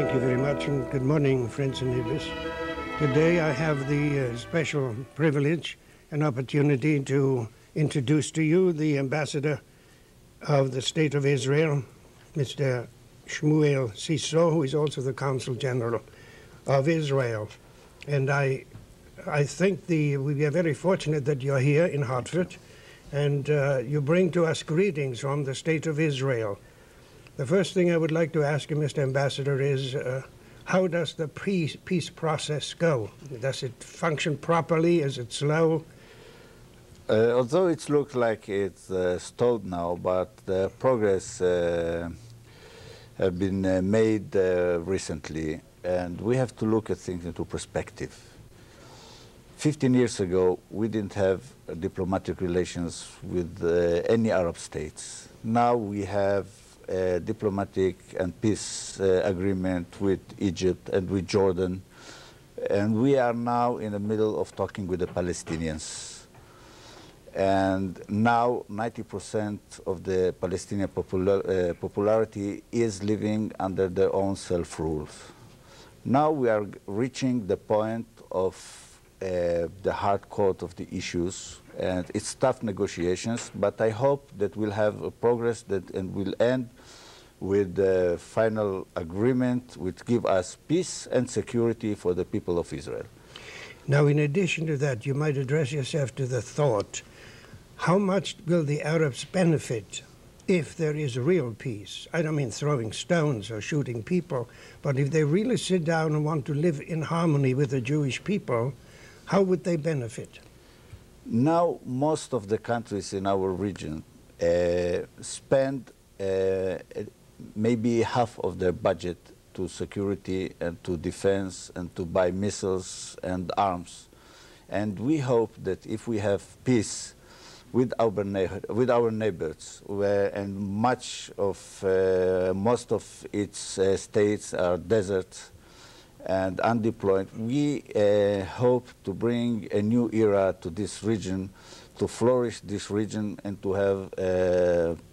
Thank you very much, and good morning, friends and neighbors. Today I have the special privilege and opportunity to introduce to you the ambassador of the State of Israel, Mr. Shmuel Siso, who is also the Consul General of Israel. And I think we are very fortunate that you're here in Hartford, and you bring to us greetings from the State of Israel. The first thing I would like to ask you, Mr. Ambassador, is how does the peace process go? Does it function properly? Is it slow? Although it looks like it's stalled now, but the progress have been made recently, and we have to look at things into perspective. 15 years ago, we didn't have diplomatic relations with any Arab states. Now we have a diplomatic and peace agreement with Egypt and with Jordan, and we are now in the middle of talking with the Palestinians. And now 90% of the Palestinian popularity is living under their own self-rule. Now we are reaching the point of the hard core of the issues, and it's tough negotiations, but I hope that we'll have a progress and will end with the final agreement which give us peace and security for the people of Israel. Now, in addition to that, you might address yourself to the thought, how much will the Arabs benefit if there is real peace? I don't mean throwing stones or shooting people, but if they really sit down and want to live in harmony with the Jewish people, how would they benefit? Now, most of the countries in our region spend maybe half of their budget to security and to defense and to buy missiles and arms. And we hope that if we have peace with our neighbors, and most of its states are deserts and undeployed, we hope to bring a new era to this region, to flourish this region, and to have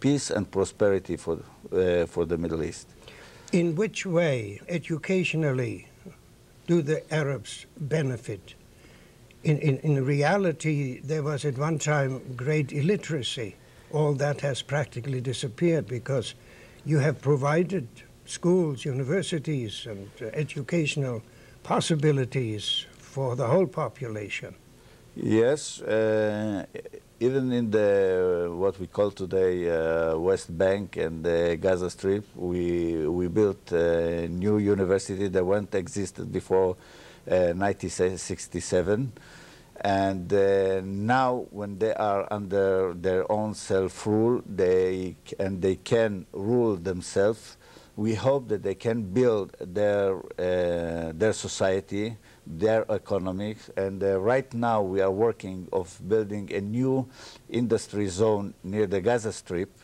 peace and prosperity for the Middle East. In which way, educationally, do the Arabs benefit? In reality, there was at one time great illiteracy. All that has practically disappeared because you have provided schools, universities, and educational possibilities for the whole population. Yes, even in the what we call today West Bank and the Gaza Strip, we built a new university that won't existed before 1967. And now, when they are under their own self-rule, they can rule themselves. We hope that they can build their society, their economics, and right now we are working of building a new industry zone near the Gaza Strip,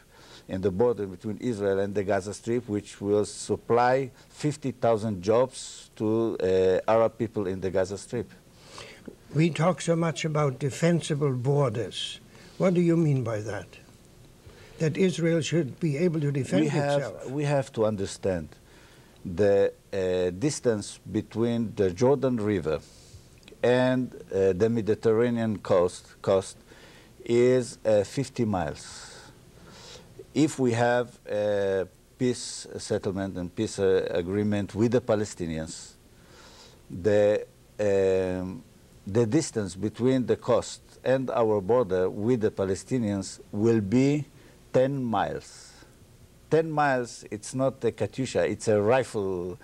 in the border between Israel and the Gaza Strip, which will supply 50,000 jobs to Arab people in the Gaza Strip. We talk so much about defensible borders. What do you mean by that? That Israel should be able to defend itself? We have to understand the distance between the Jordan River and the Mediterranean coast is 50 miles. If we have a peace settlement and peace agreement with the Palestinians, the distance between the coast and our border with the Palestinians will be 10 miles. 10 miles, it's not a Katyusha, it's a rifle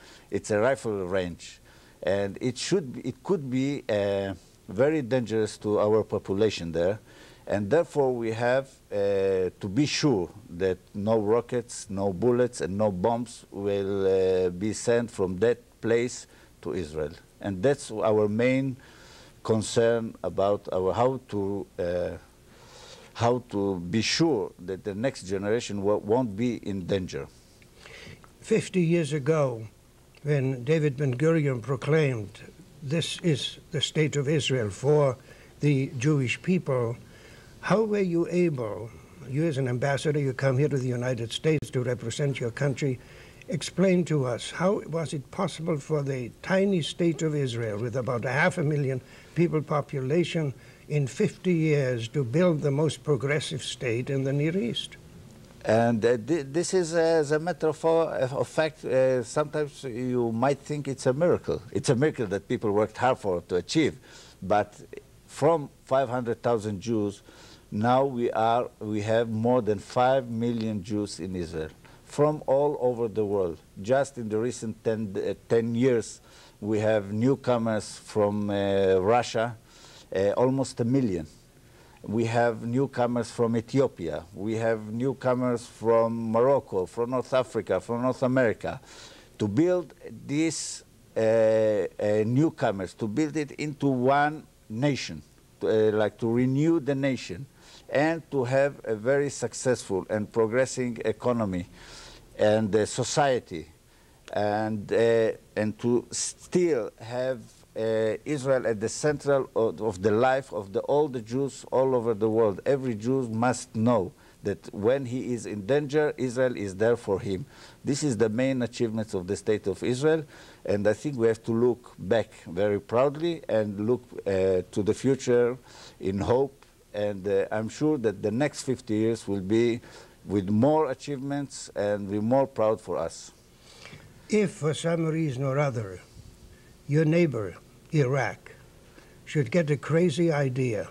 range. And it could be very dangerous to our population there. And therefore we have to be sure that no rockets, no bullets, and no bombs will be sent from that place to Israel. And that's our main concern about how to be sure that the next generation won't be in danger. 50 years ago, when David Ben-Gurion proclaimed, this is the state of Israel for the Jewish people, how were you able, you as an ambassador, you come here to the United States to represent your country, explain to us, how was it possible for the tiny state of Israel, with about 500,000 people population, in 50 years to build the most progressive state in the Near East? And this is, as a matter of fact, sometimes you might think it's a miracle. It's a miracle that people worked hard for to achieve. But from 500,000 Jews, now we have more than 5 million Jews in Israel, from all over the world. Just in the recent 10 years, we have newcomers from Russia, almost 1 million. We have newcomers from Ethiopia. We have newcomers from Morocco, from North Africa, from North America. To build these newcomers, to build it into one nation, like to renew the nation, and to have a very successful and progressing economy and society, and to still have Israel at the center of the life of all the Jews all over the world. Every Jew must know that when he is in danger, Israel is there for him. This is the main achievements of the State of Israel, and I think we have to look back very proudly and look to the future in hope, and I'm sure that the next 50 years will be with more achievements and be more proud for us. If for some reason or other your neighbor, Iraq, should get a crazy idea,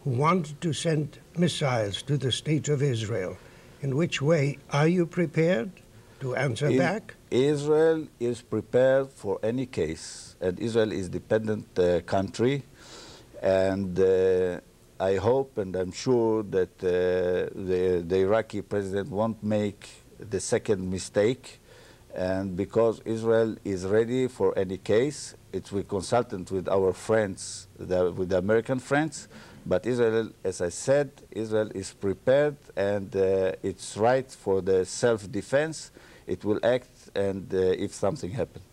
want to send missiles to the State of Israel, in which way are you prepared to answer back? Israel is prepared for any case, and Israel is a dependent country, and I hope and I'm sure that the Iraqi president won't make the second mistake. And because Israel is ready for any case, we consulted with our friends, with the American friends, but Israel, as I said, Israel is prepared, and it's right for the self-defense. It will act, and if something happened.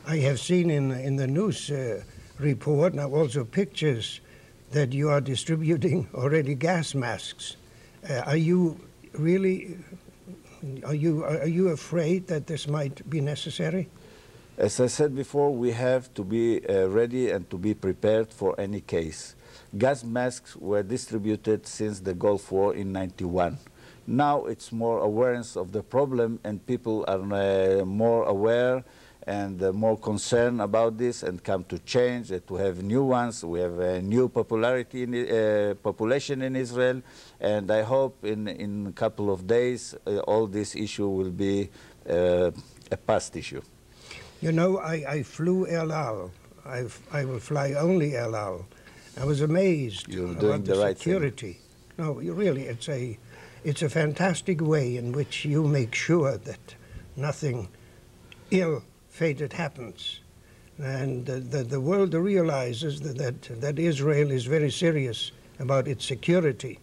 I have seen in the news report, now also pictures, that you are distributing already gas masks. Are you really... Are you afraid that this might be necessary? As I said before, we have to be ready and to be prepared for any case. Gas masks were distributed since the Gulf War in '91. Now it's more awareness of the problem, and people are more aware and more concerned about this and come to change, to have new ones. We have a new popularity in population in Israel, and I hope in a couple of days all this issue will be a past issue. You know, I flew El Al. I will fly only El Al. I was amazed about the security. No, really, it's a fantastic way in which you make sure that nothing ill-fated happens, and the world realizes that Israel is very serious about its security.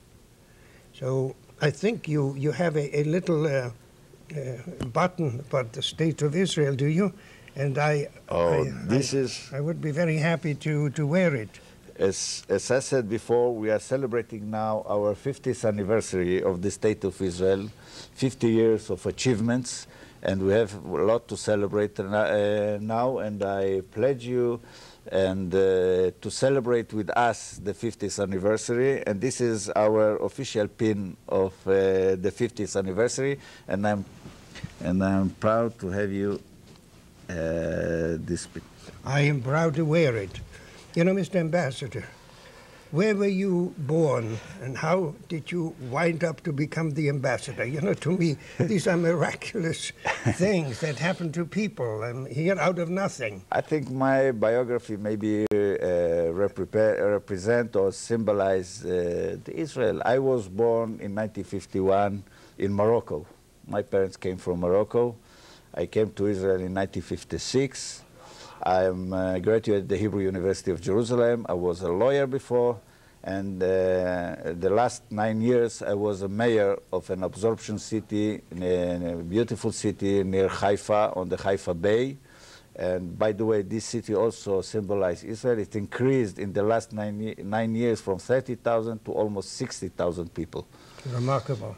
So I think you have a little button about the State of Israel, do you? And I would be very happy to wear it. As I said before, we are celebrating now our 50th anniversary of the State of Israel, 50 years of achievements, and we have a lot to celebrate now, and I pledge you and to celebrate with us the 50th anniversary, and this is our official pin of the 50th anniversary, and I'm proud to have you this pin. I am proud to wear it. You know, Mr. Ambassador, where were you born, and how did you wind up to become the ambassador? You know, to me, these are miraculous things that happen to people, and here out of nothing. I think my biography maybe represent or symbolize Israel. I was born in 1951 in Morocco. My parents came from Morocco. I came to Israel in 1956. I graduated the Hebrew University of Jerusalem. I was a lawyer before, and the last 9 years I was a mayor of an absorption city, in a beautiful city near Haifa on the Haifa Bay. And by the way, this city also symbolized Israel. It increased in the last 9 years from 30,000 to almost 60,000 people. Remarkable.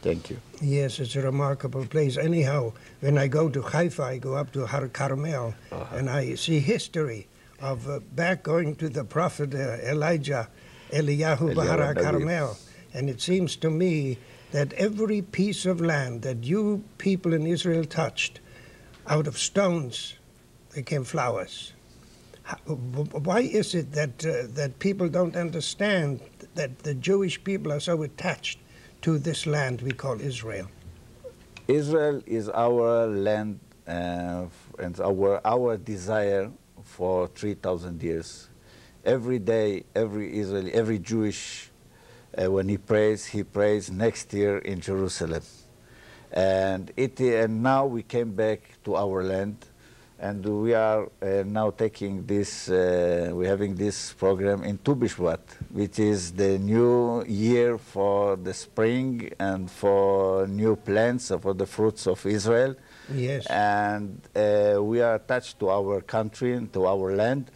Thank you. Yes, it's a remarkable place. Anyhow, when I go to Haifa, I go up to Har Carmel, and I see history of back going to the prophet Eliyahu Bahar Carmel. And it seems to me that every piece of land that you people in Israel touched, out of stones, they came flowers. Why is it that people don't understand that the Jewish people are so attached to this land we call Israel? Israel is our land and our desire for 3,000 years. Every day, every Israeli, every Jewish, when he prays next year in Jerusalem. And now we came back to our land, and we are now taking this, we're having this program in Tu B'Shvat, which is the new year for the spring and for new plants, for the fruits of Israel. Yes. And we are attached to our country and to our land.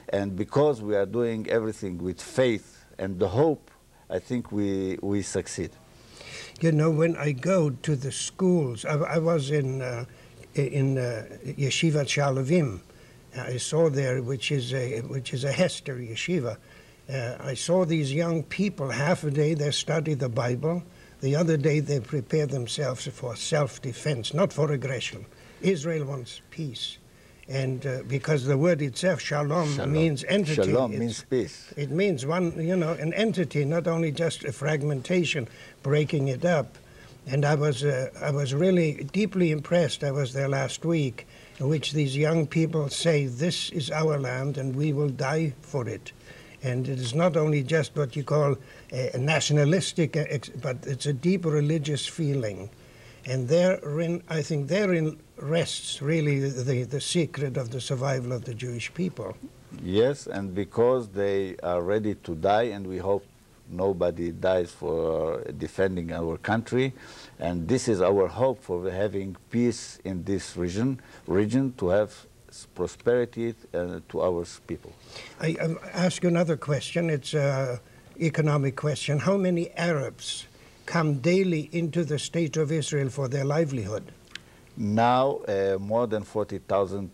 And because we are doing everything with faith and the hope, I think we succeed. You know, when I go to the schools, I was in Yeshivat Shalavim. I saw there, which is a Hester yeshiva. I saw these young people. Half a day they study the Bible. The other day they prepare themselves for self-defense, not for aggression. Israel wants peace. And because the word itself, shalom, means entity. Shalom means peace. It means one, an entity, not only just a fragmentation, breaking it up. And I was really deeply impressed. I was there last week, in which these young people say, this is our land and we will die for it. And it is not only just what you call a nationalistic, but it's a deep religious feeling. And therein, I think therein rests really the secret of the survival of the Jewish people. Yes, and because they are ready to die, and we hope nobody dies for defending our country, and this is our hope for having peace in this region to have prosperity to our people. I ask you another question. It's an economic question. How many Arabs come daily into the state of Israel for their livelihood? Now, more than 40,000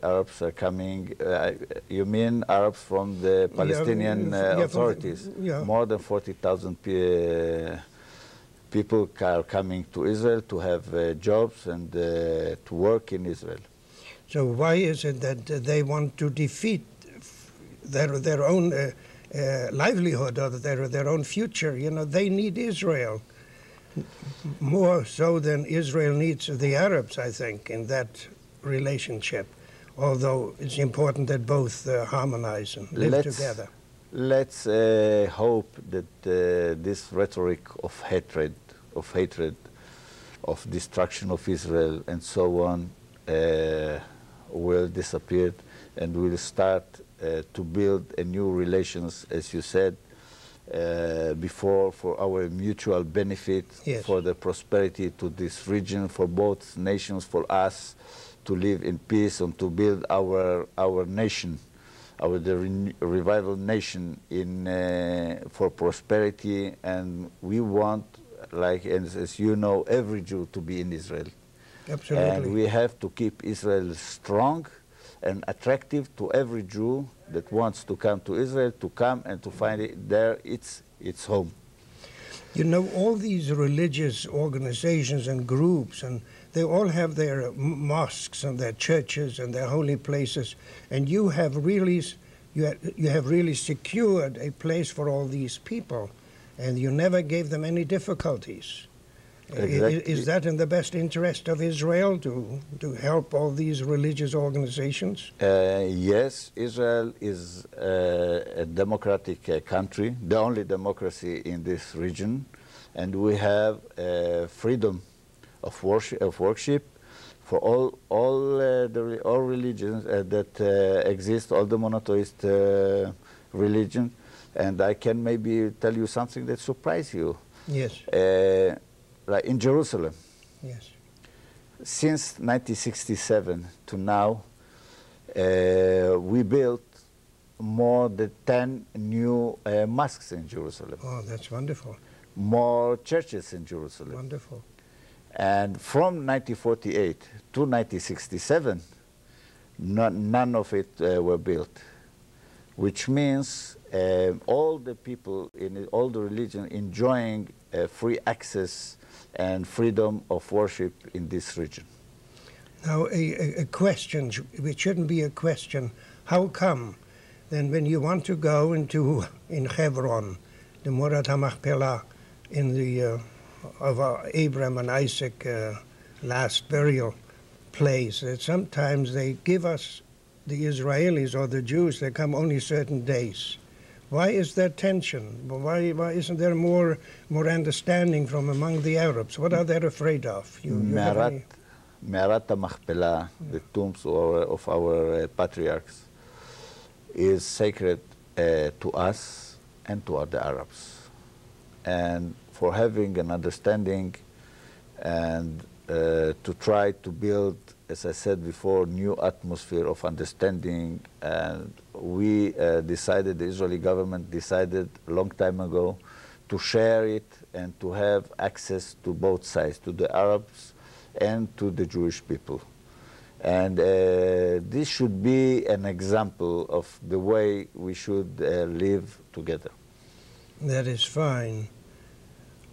Arabs are coming. You mean Arabs from the Palestinian authorities? More than 40,000 people are coming to Israel to have jobs and to work in Israel. So why is it that they want to defeat their own livelihood or their own future? They need Israel more so than Israel needs the Arabs, I think, in that relationship, although it's important that both harmonize and live together. Let's hope that this rhetoric of hatred, of destruction of Israel and so on will disappear, and we'll start to build a new relations, as you said, before, for our mutual benefit, yes, for the prosperity to this region, for both nations, for us to live in peace and to build our nation, the revival nation for prosperity. And we want, like as you know, every Jew to be in Israel. Absolutely. And we have to keep Israel strong and attractive to every Jew that wants to come to Israel, to come and to find it there, its home. All these religious organizations and groups, and they all have their mosques and their churches and their holy places, and you have really secured a place for all these people, and you never gave them any difficulties. Exactly. Is that in the best interest of Israel to help all these religious organizations? Yes, Israel is a democratic country, the only democracy in this region, and we have freedom of worship for all religions that exist, all the monotheist religion. And I can maybe tell you something that surprised you. Yes. Like in Jerusalem, yes, since 1967 to now, we built more than 10 new mosques in Jerusalem. Oh, that's wonderful. more churches in Jerusalem. Wonderful. And from 1948 to 1967, none of it were built, which means all the people in all the religion enjoying free access and freedom of worship in this region. Now, a question, which shouldn't be a question, how come then when you want to go in Hebron, the Morat HaMachpelah, in the of Abraham and Isaac last burial place, that sometimes they give us, the Israelis or the Jews, they come only certain days. Why is there tension? Why isn't there more understanding from among the Arabs? What are they afraid of? Me'arat HaMachpelah, the tombs of our patriarchs, is sacred to us and to other Arabs. And for having an understanding and to try to build, as I said before, new atmosphere of understanding, and we decided, the Israeli government decided a long time ago to share it and to have access to both sides, to the Arabs and to the Jewish people. And this should be an example of the way we should live together. That is fine.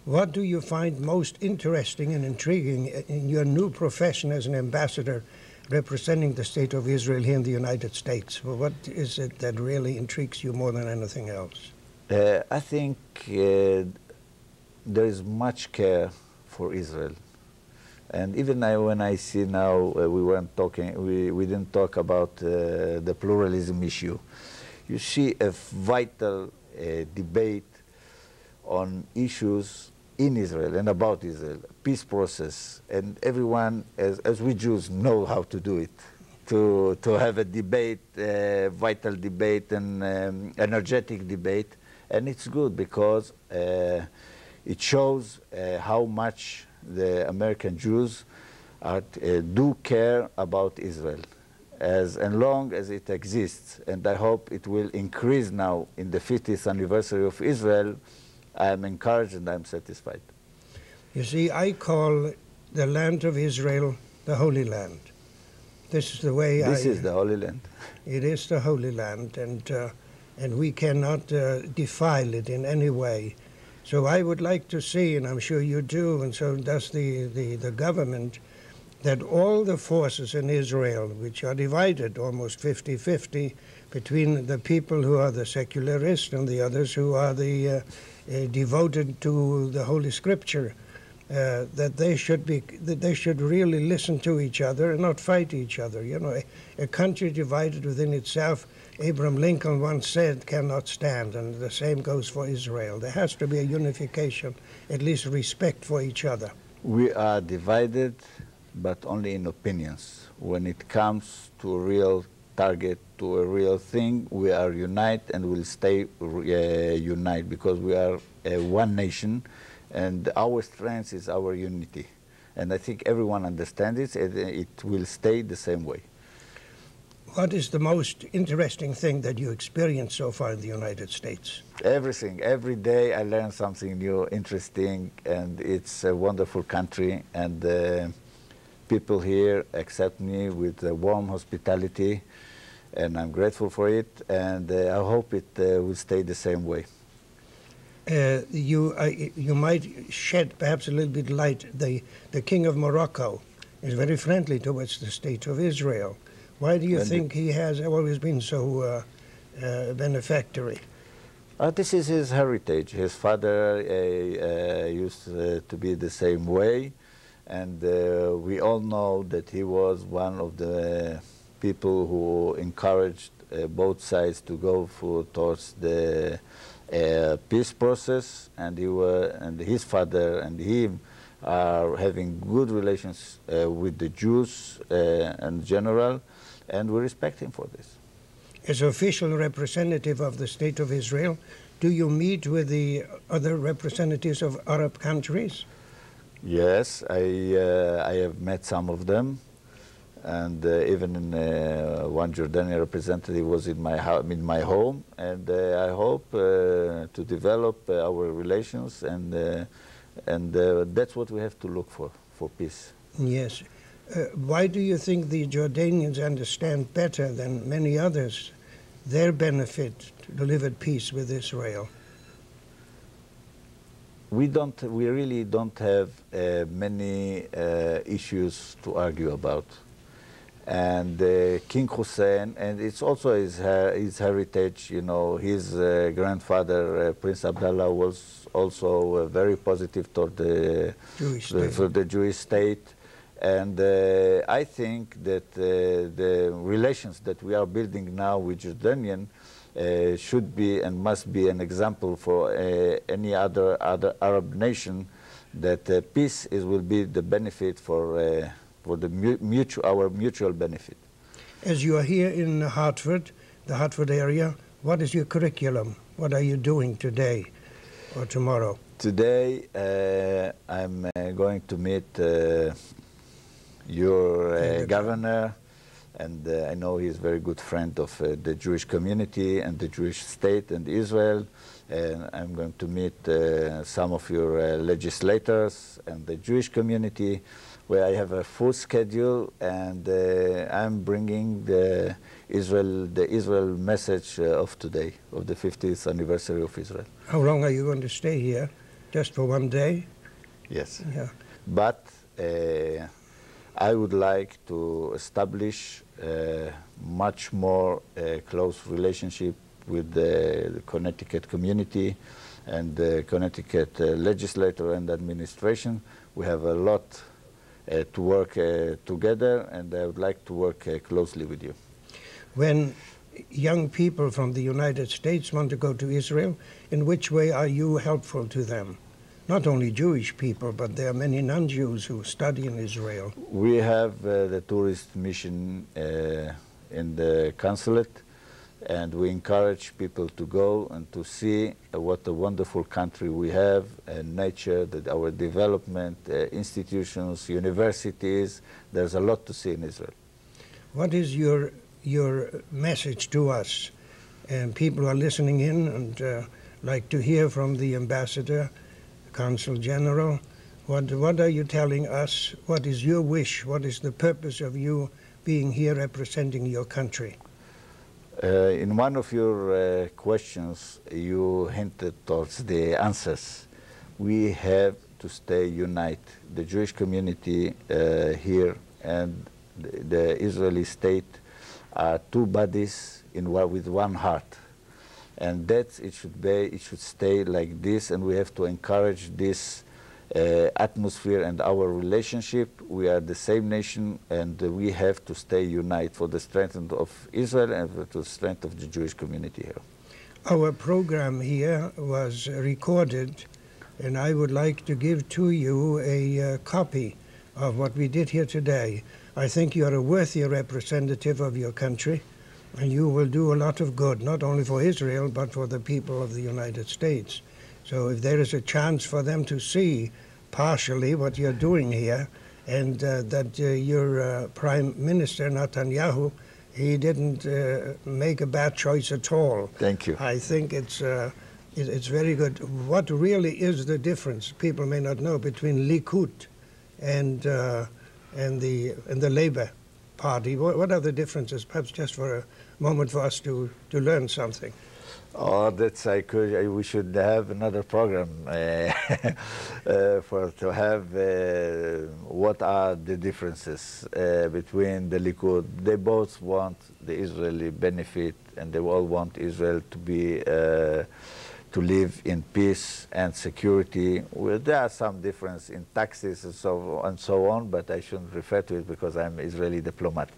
What do you find most interesting and intriguing in your new profession as an ambassador representing the State of Israel here in the United States? Well, what is it that really intrigues you more than anything else? I think there is much care for Israel. And even when I see now, we didn't talk about the pluralism issue. You see a vital debate on issues in Israel and about Israel, peace process, and everyone, as we Jews, know how to do it, to have a debate, vital debate and energetic debate, and it's good because it shows how much the American Jews do care about Israel, as long as it exists, and I hope it will increase now in the 50th anniversary of Israel. I am encouraged and I am satisfied. You see, I call the land of Israel the Holy Land. This is the way This is the Holy Land. It is the Holy Land, and we cannot defile it in any way. So I would like to see, and I'm sure you do, and so does the government, that all the forces in Israel, which are divided almost 50-50 between the people who are the secularists and the others who are the devoted to the Holy Scripture, that they should really listen to each other and not fight each other. You know, a country divided within itself, Abraham Lincoln once said, cannot stand, and the same goes for Israel. There has to be a unification, at least respect for each other. We are divided, but only in opinions. When it comes to a real target, to a real thing, we are united and will stay united because we are one nation, and our strength is our unity. And I think everyone understands it, and it will stay the same way. What is the most interesting thing that you experienced so far in the United States? Everything. Every day I learn something new, interesting, and it's a wonderful country, and people here accept me with a warm hospitality, and I'm grateful for it, and I hope it will stay the same way. You might shed perhaps a little bit light. The King of Morocco is very friendly towards the State of Israel. Why do you think he has always been so benefactory? This is his heritage. His father used to be the same way, and we all know that he was one of the people who encouraged both sides to go towards the peace process, and his father and him are having good relations with the Jews in general, and we respect him for this. As official representative of the State of Israel, do you meet with the other representatives of Arab countries? Yes, I have met some of them, and even one Jordanian representative was in my home, and I hope to develop our relations, and that's what we have to look for peace. Yes. Why do you think the Jordanians understand better than many others their benefit to live at peace with Israel? We really don't have many issues to argue about. And King Hussein, and it's also his heritage, you know, his grandfather, Prince Abdullah, was also very positive toward the Jewish state. And I think that the relations that we are building now with Jordanian should be and must be an example for any other Arab nation, that peace will be the benefit for our mutual benefit. As you are here in Hartford, the Hartford area, what is your curriculum? What are you doing today or tomorrow? Today I'm going to meet your governor, and I know he's a very good friend of the Jewish community and the Jewish state and Israel. And I'm going to meet some of your legislators and the Jewish community, where I have a full schedule, and I'm bringing the Israel message of today, of the 50th anniversary of Israel. How long are you going to stay here? Just for one day? Yes. Yeah. But I would like to establish much more close relationship with the Connecticut community and the Connecticut legislature and administration. We have a lot to work together, and I would like to work closely with you. When young people from the United States want to go to Israel, in which way are you helpful to them? Not only Jewish people, but there are many non-Jews who study in Israel. We have the tourist mission in the consulate, and we encourage people to go and to see what a wonderful country we have, nature, our development, institutions, universities. There's a lot to see in Israel. What is your message to us? And people are listening in and like to hear from the ambassador, Consul General. What are you telling us? What is your wish? What is the purpose of you being here representing your country? In one of your questions, you hinted towards the answers. We have to stay united. The Jewish community here and the Israeli state are two bodies with one heart. And that it should stay like this, and we have to encourage this atmosphere and our relationship. We are the same nation, and we have to stay united for the strength of Israel and for the strength of the Jewish community here. Our program here was recorded, and I would like to give to you a copy of what we did here today. I think you are a worthy representative of your country, and you will do a lot of good, not only for Israel, but for the people of the United States. So if there is a chance for them to see partially what you're doing here, and that your Prime Minister, Netanyahu, he didn't make a bad choice at all. Thank you. I think it's very good. What really is the difference, people may not know, between Likud and the Labour Party? What are the differences? Perhaps just for a moment for us to learn something. Oh, we should have another program to have what are the differences between the Likud. They both want the Israeli benefit, and they all want Israel to be to live in peace and security. Well, there are some difference in taxes and so on, but I shouldn't refer to it because I'm Israeli diplomat.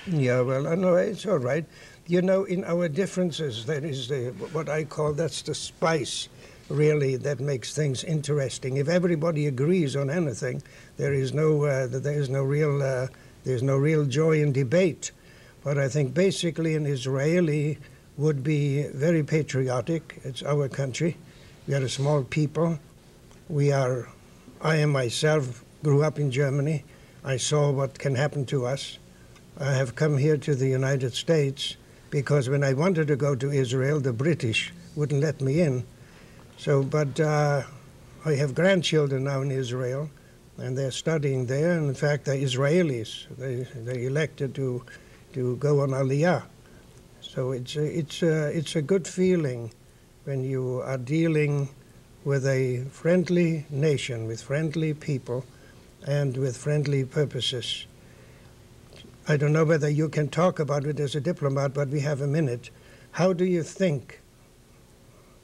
Yeah, well, I know it's all right. You know, in our differences, there is what I call, that's the spice, really, that makes things interesting. If everybody agrees on anything, there's no real joy in debate. But I think basically an Israeli would be very patriotic. It's our country. We are a small people. I myself grew up in Germany. I saw what can happen to us. I have come here to the United States because when I wanted to go to Israel, the British wouldn't let me in. So, but I have grandchildren now in Israel, and they're studying there. And in fact, they're Israelis. They elected to go on Aliyah. So it's a good feeling when you are dealing with a friendly nation, with friendly people, and with friendly purposes. I don't know whether you can talk about it as a diplomat, but we have a minute. How do you think,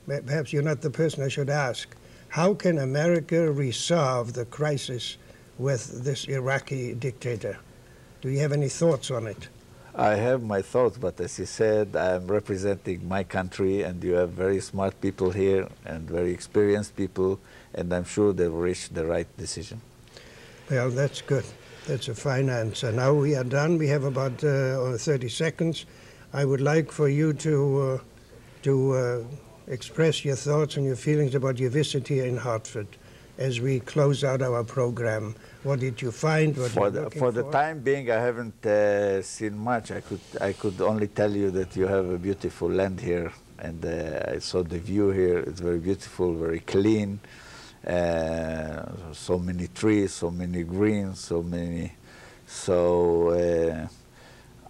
perhaps you're not the person I should ask, how can America resolve the crisis with this Iraqi dictator? Do you have any thoughts on it? I have my thoughts, but as you said, I'm representing my country, and you have very smart people here and very experienced people, and I'm sure they'll reach the right decision. Well, that's good. That's a fine answer. Now we are done. We have about 30 seconds. I would like for you to express your thoughts and your feelings about your visit here in Hartford as we close out our program. What did you find? For the time being, I haven't seen much. I could only tell you that you have a beautiful land here, and I saw the view here. It's very beautiful, very clean. So many trees, so many greens, so many. So,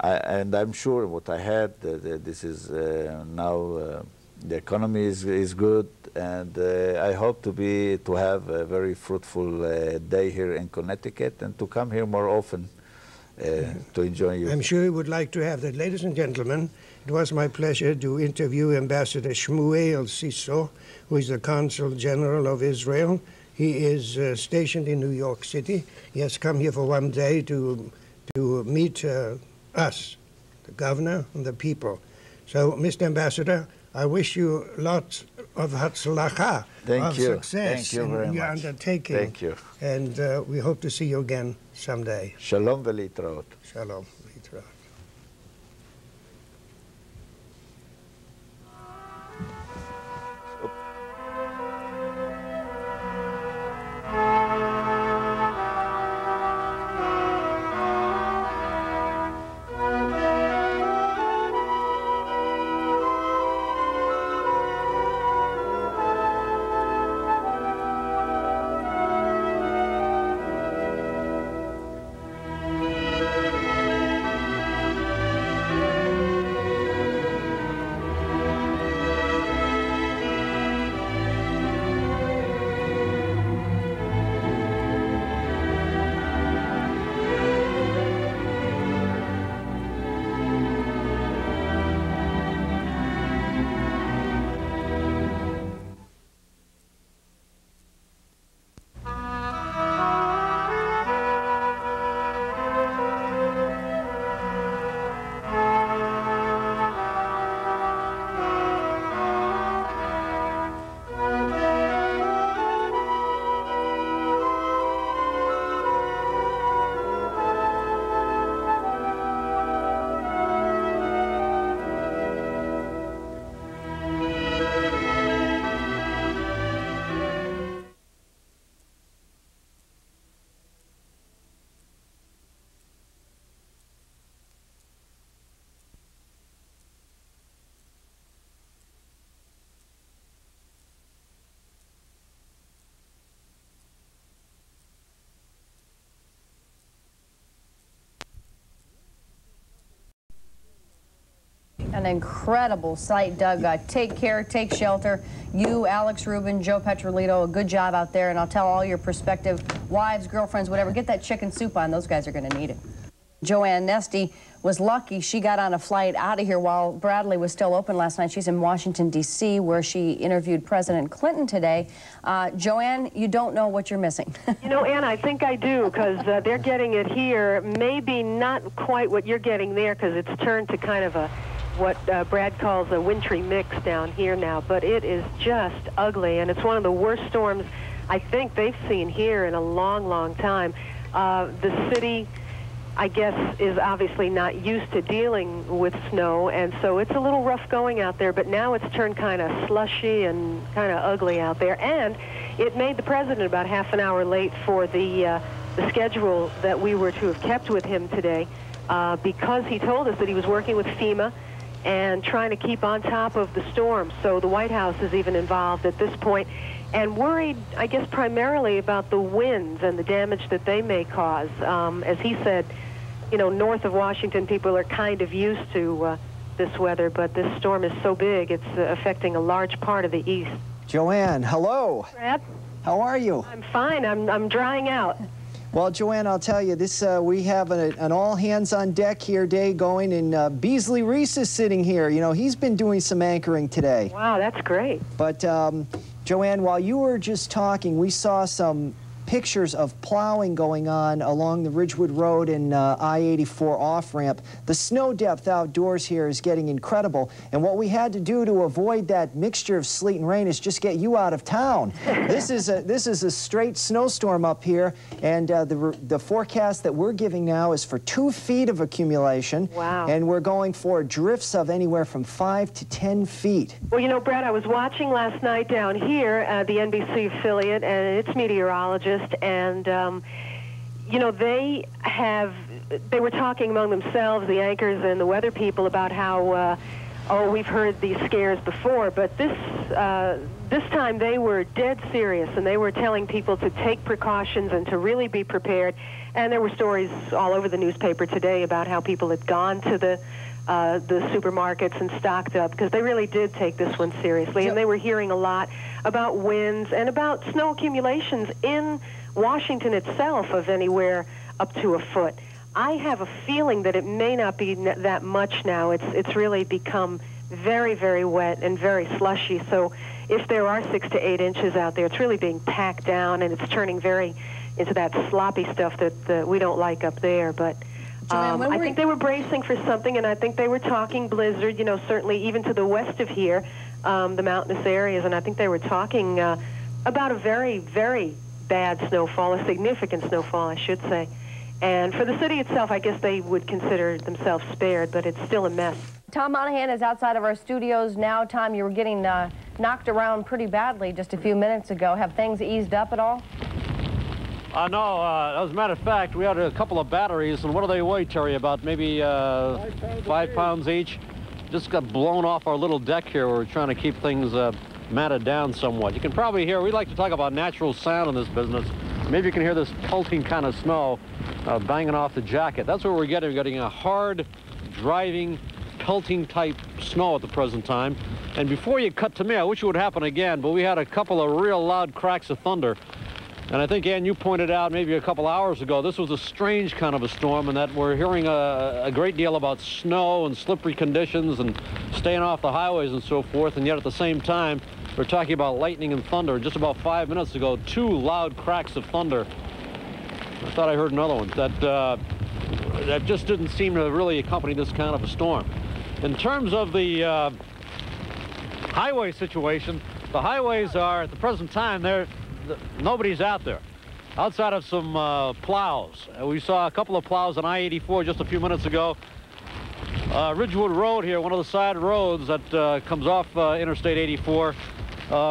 and I'm sure what I had. This is now. The economy is good, and I hope to have a very fruitful day here in Connecticut, and to come here more often to enjoy you. I'm sure you would like to have that. Ladies and gentlemen, it was my pleasure to interview Ambassador Shmuel Siso, who is the Consul General of Israel. He is stationed in New York City. He has come here for one day to meet us, the governor and the people. So, Mr. Ambassador, I wish you lots of hatzlacha, success in your undertaking. Thank you. And we hope to see you again someday. Shalom v'litraot. Shalom v'litraot. An incredible sight, Doug. Take care, take shelter. You, Alex Rubin, Joe Petrolito, a good job out there, and I'll tell all your prospective wives, girlfriends, whatever, get that chicken soup on. Those guys are going to need it. Joanne Nesty was lucky she got on a flight out of here while Bradley was still open last night. She's in Washington, D.C., where she interviewed President Clinton today. Joanne, you don't know what you're missing. You know, Ann, I think I do, because they're getting it here. Maybe not quite what you're getting there, because it's turned to kind of what Brad calls a wintry mix down here now. But it is just ugly, and it's one of the worst storms I think they've seen here in a long, long time. The city, I guess, is obviously not used to dealing with snow, and so it's a little rough going out there, but now it's turned kind of slushy and kind of ugly out there, and it made the president about half an hour late for the schedule that we were to have kept with him today. because he told us that he was working with FEMA and trying to keep on top of the storm. So the White House is even involved at this point, and worried, I guess, primarily about the winds and the damage that they may cause. As he said, you know, north of Washington, people are kind of used to this weather, but this storm is so big, it's affecting a large part of the east. Joanne, hello. Brad? How are you? I'm fine. I'm drying out. Well, Joanne, I'll tell you, this we have an all-hands-on-deck here day going, and Beasley Reese is sitting here. You know, he's been doing some anchoring today. Wow, that's great. But, Joanne, while you were just talking, we saw some pictures of plowing going on along the Ridgewood Road and I-84 off-ramp. The snow depth outdoors here is getting incredible, and what we had to do to avoid that mixture of sleet and rain is just get you out of town. This is a straight snowstorm up here, and the forecast that we're giving now is for 2 feet of accumulation. Wow. And we're going for drifts of anywhere from 5 to 10 feet. Well, you know, Brad, I was watching last night down here, the NBC affiliate and its meteorologist, and you know, they were talking among themselves, the anchors and the weather people, about how oh, we've heard these scares before, but this time they were dead serious, and they were telling people to take precautions and to really be prepared. And there were stories all over the newspaper today about how people had gone to the supermarkets and stocked up, because they really did take this one seriously. And they were hearing a lot about winds and about snow accumulations in Washington itself of anywhere up to a foot. I have a feeling that it may not be that much now. It's really become very, very wet and very slushy. So if there are 6 to 8 inches out there, it's really being packed down, and it's turning very into that sloppy stuff that we don't like up there. But Joanne, I think they were bracing for something, and I think they were talking blizzard, you know, certainly even to the west of here, the mountainous areas, and I think they were talking about a very, very bad snowfall, a significant snowfall, I should say. And for the city itself, I guess they would consider themselves spared, but it's still a mess. Tom Monahan is outside of our studios now. Tom, you were getting knocked around pretty badly just a few minutes ago. Have things eased up at all? No, as a matter of fact, we had a couple of batteries, and what do they weigh, Terry? About maybe 5 pounds each. Just got blown off our little deck here. We're trying to keep things matted down somewhat. You can probably hear, we like to talk about natural sound in this business. Maybe you can hear this pelting kind of snow banging off the jacket. That's what we're getting. We're getting a hard, driving, pelting type snow at the present time. And before you cut to me, I wish it would happen again, but we had a couple of real loud cracks of thunder. And I think, Ann, you pointed out maybe a couple hours ago, this was a strange kind of a storm, and that we're hearing a great deal about snow and slippery conditions and staying off the highways and so forth, and yet at the same time, we're talking about lightning and thunder. Just about 5 minutes ago, 2 loud cracks of thunder. I thought I heard another one. That just didn't seem to really accompany this kind of a storm. In terms of the highway situation, the highways are, at the present time, nobody's out there, outside of some plows. We saw a couple of plows on I-84 just a few minutes ago. Ridgewood Road here, one of the side roads that comes off Interstate 84.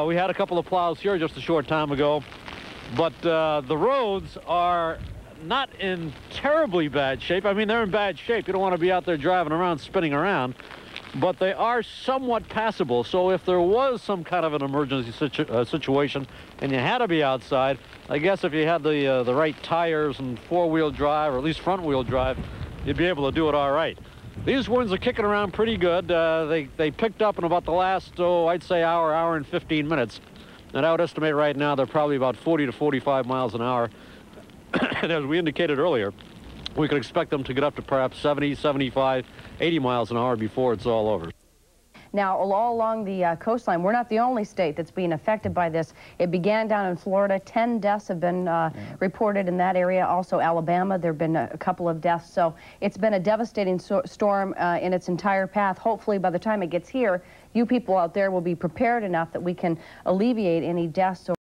We had a couple of plows here just a short time ago, but the roads are not in terribly bad shape. I mean, they're in bad shape. You don't want to be out there driving around, spinning around, but they are somewhat passable. So if there was some kind of an emergency situation and you had to be outside, I guess if you had the right tires and four-wheel drive, or at least front-wheel drive, you'd be able to do it all right. These winds are kicking around pretty good. They picked up in about the last, I'd say hour and 15 minutes. And I would estimate right now they're probably about 40 to 45 miles an hour. And as we indicated earlier, we could expect them to get up to perhaps 70, 75, 80 miles an hour before it's all over. Now, all along the coastline, we're not the only state that's being affected by this. It began down in Florida. 10 deaths have been reported in that area. Also, Alabama, there have been a couple of deaths. So it's been a devastating storm in its entire path. Hopefully, by the time it gets here, you people out there will be prepared enough that we can alleviate any deaths.